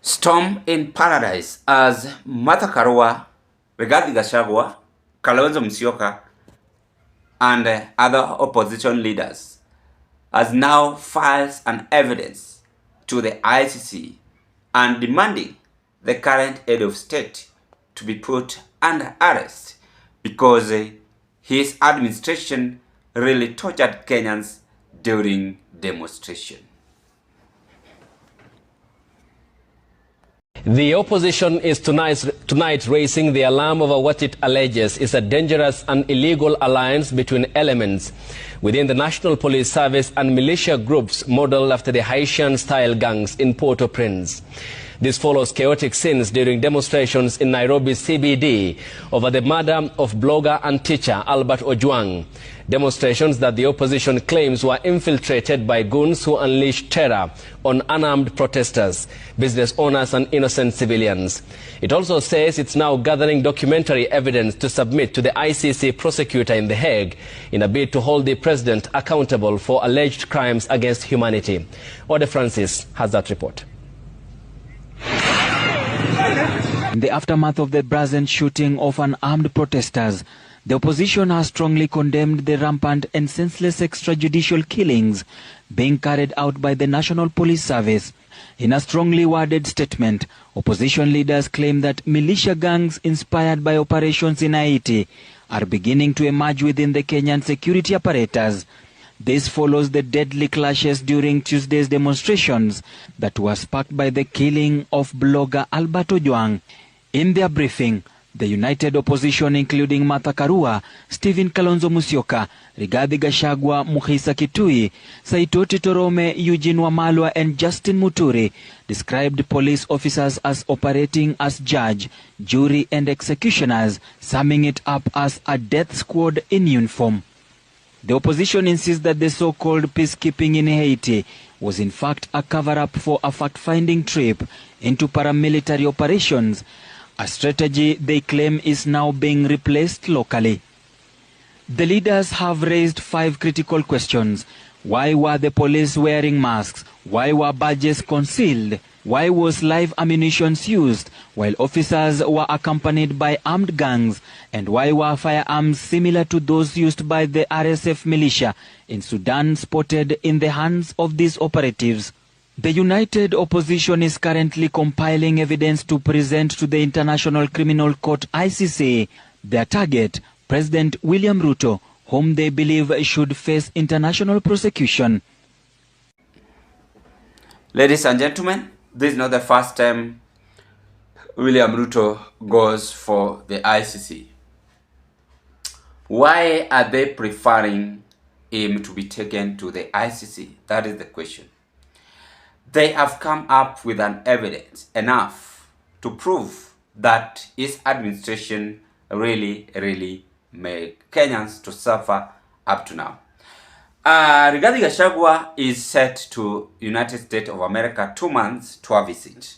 Storm in paradise as KARUA, gachagua, kalonzo and other opposition leaders has now filed an evidence to the ICC and demanding the current head of state to be put under arrest because his administration really tortured Kenyans during demonstration. The opposition is tonight raising the alarm over what it alleges is a dangerous and illegal alliance between elements within the National Police Service and militia groups modeled after the Haitian-style gangs in Port-au-Prince. This follows chaotic scenes during demonstrations in Nairobi's CBD over the murder of blogger and teacher Albert Ojwang. Demonstrations that the opposition claims were infiltrated by goons who unleashed terror on unarmed protesters, business owners and innocent civilians. It also says it's now gathering documentary evidence to submit to the ICC prosecutor in The Hague in a bid to hold the president accountable for alleged crimes against humanity. Ode Francis has that report. In the aftermath of the brazen shooting of unarmed protesters, the opposition has strongly condemned the rampant and senseless extrajudicial killings being carried out by the National Police Service. In a strongly worded statement, opposition leaders claim that militia gangs inspired by operations in Haiti are beginning to emerge within the Kenyan security apparatus. This follows the deadly clashes during Tuesday's demonstrations that were sparked by the killing of blogger Albert Ojwang. In their briefing, the united opposition, including KARUA, Stephen Kalonzo Musyoka, Rigathi Gachagua, Mukhisa Kitui, Saitoti Torome, Eugene Wamalwa and Justin Muturi, described police officers as operating as judge, jury and executioners, summing it up as a death squad in uniform. The opposition insists that the so-called peacekeeping in Haiti was in fact a cover-up for a fact-finding trip into paramilitary operations, a strategy they claim is now being replaced locally. The leaders have raised 5 critical questions. Why were the police wearing masks? Why were badges concealed? Why was live ammunition used while officers were accompanied by armed gangs? And why were firearms similar to those used by the RSF militia in Sudan spotted in the hands of these operatives? The united opposition is currently compiling evidence to present to the International Criminal Court ICC. Their target, President William Ruto, whom they believe should face international prosecution. Ladies and gentlemen, this is not the first time William Ruto goes for the ICC. Why are they preferring him to be taken to the ICC? That is the question. They have come up with an evidence enough to prove that his administration really made Kenyans to suffer up to now. Rigathi Gachagua is set to United States of America 2 months to a visit.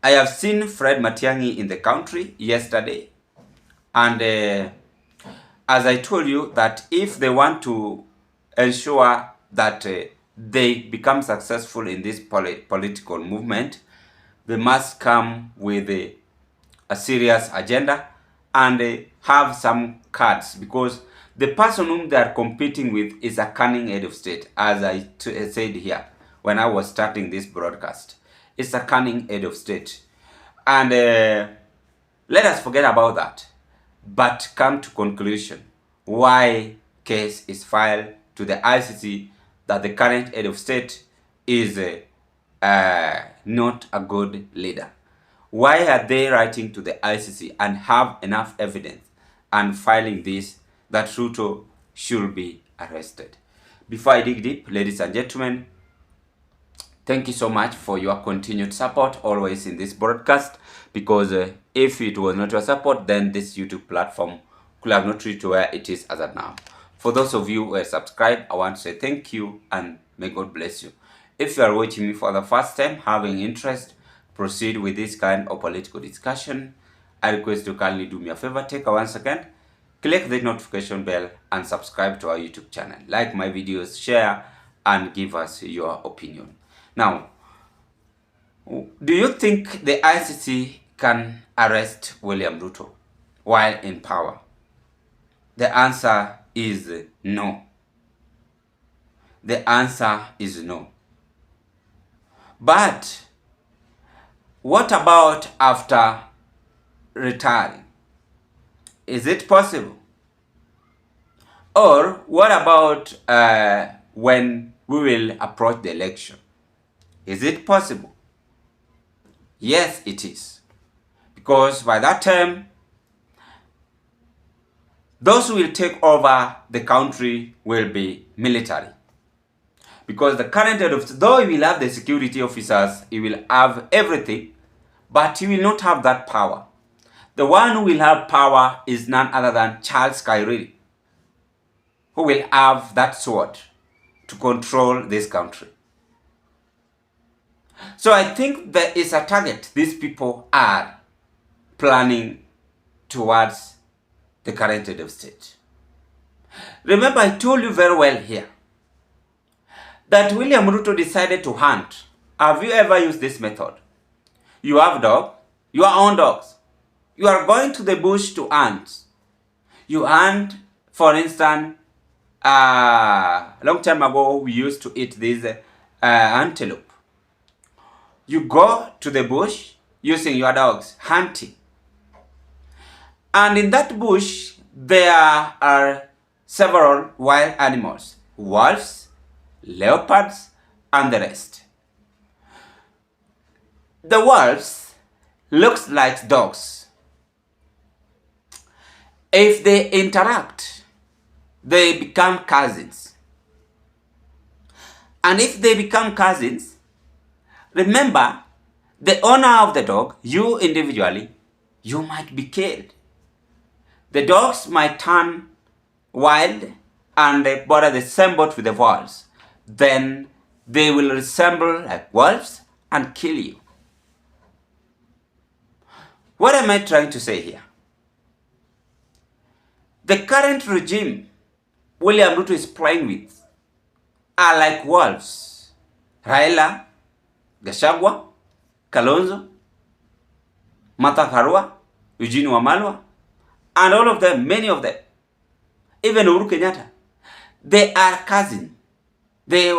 I have seen Fred Matiang'i in the country yesterday, and as I told you that if they want to ensure that they become successful in this political movement, they must come with a serious agenda and have some cards, because the person whom they are competing with is a cunning head of state, as I said here when I was starting this broadcast. It's a cunning head of state. And let us forget about that, but come to conclusion why case is filed to the ICC that the current head of state is not a good leader. Why are they writing to the ICC and have enough evidence and filing this that Ruto should be arrested? Before I dig deep, ladies and gentlemen, thank you so much for your continued support always in this broadcast, because if it was not your support, then this YouTube platform could have not reached where it is as of now. For those of you who are subscribed, I want to say thank you and may God bless you. If you are watching me for the first time, having interest, proceed with this kind of political discussion, I request you kindly do me a favor, take a 1 second, click the notification bell and subscribe to our YouTube channel. Like my videos, share and give us your opinion. Now, Do you think the ICC can arrest William Ruto while in power? The answer is no. The answer is no. But what about after retiring? Is it possible? Or what about when we will approach the election? Is it possible? Yes, it is. Because by that time, those who will take over the country will be military. Because the current head of, though he will have the security officers, he will have everything, but he will not have that power. The one who will have power is none other than Charles Kairiri, who will have that sword to control this country. So I think there is a target these people are planning towards the current head of state. Remember, I told you very well here that William Ruto decided to hunt. Have you ever used this method? You have dog, your own dogs. You are going to the bush to hunt. You hunt, for instance, a long time ago we used to eat this antelope. You go to the bush using your dogs, hunting. And in that bush, there are several wild animals, wolves, leopards, and the rest. The wolves looks like dogs. If they interact, they become cousins. And if they become cousins, remember, the owner of the dog, you individually, you might be killed. The dogs might turn wild and bother the same boat with the wolves. Then they will resemble like wolves and kill you. What am I trying to say here? The current regime William Ruto is playing with are like wolves. Raila, Gachagua, Kalonzo, KARUA, Eugene Wamalwa, and all of them, many of them, even Uhuru Kenyatta, they are cousins. They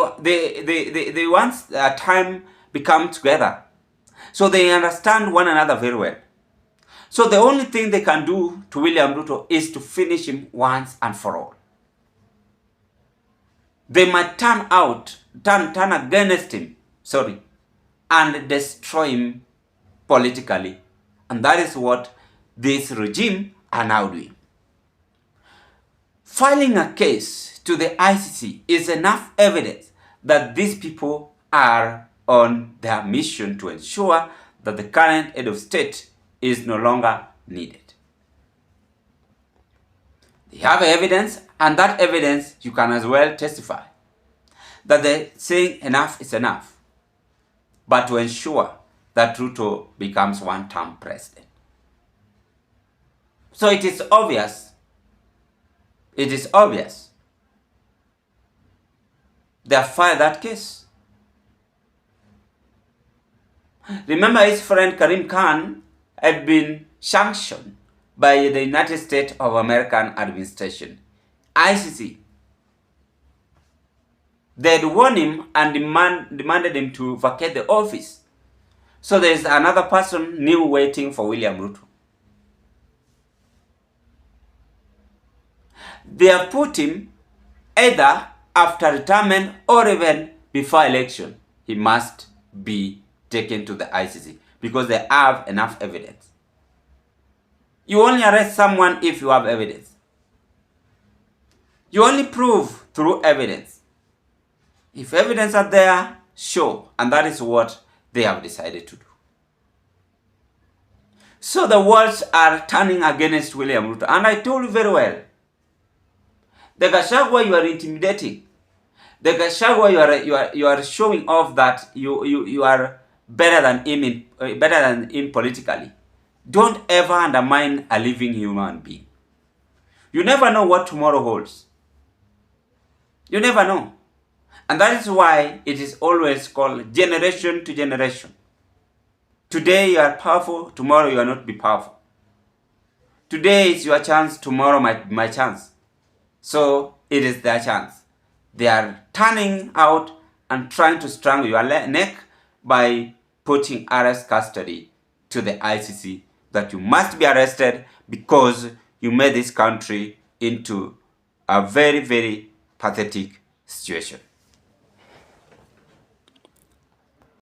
once a time become together. So they understand one another very well. So the only thing they can do to William Ruto is to finish him once and for all. They might turn against him, and destroy him politically. And that is what this regime are now doing. Filing a case to the ICC is enough evidence that these people are on their mission to ensure that the current head of state is no longer needed. They have evidence, and that evidence you can as well testify that they're saying enough is enough, but to ensure that Ruto becomes one-term president. So it is obvious. It is obvious. They have filed that case. Remember, his friend Karim Khan had been sanctioned by the United States of American administration, ICC. They had warned him and demanded him to vacate the office. So there is another person new waiting for William Ruto. They have put him either after retirement or even before election. He must be taken to the ICC because they have enough evidence. You only arrest someone if you have evidence. You only prove through evidence. If evidence are there, show. And that is what they have decided to do. So the words are turning against William Ruto. And I told you very well, the gachagua you are intimidating. The gachagua you are showing off that you are better than him politically. Don't ever undermine a living human being. You never know what tomorrow holds. You never know. And that is why it is always called generation to generation. Today you are powerful, tomorrow you will not be powerful. Today is your chance, tomorrow might be my chance. So it is their chance. They are turning out and trying to strangle your neck by putting arrest custody to the ICC, that you must be arrested because you made this country into a very, very pathetic situation.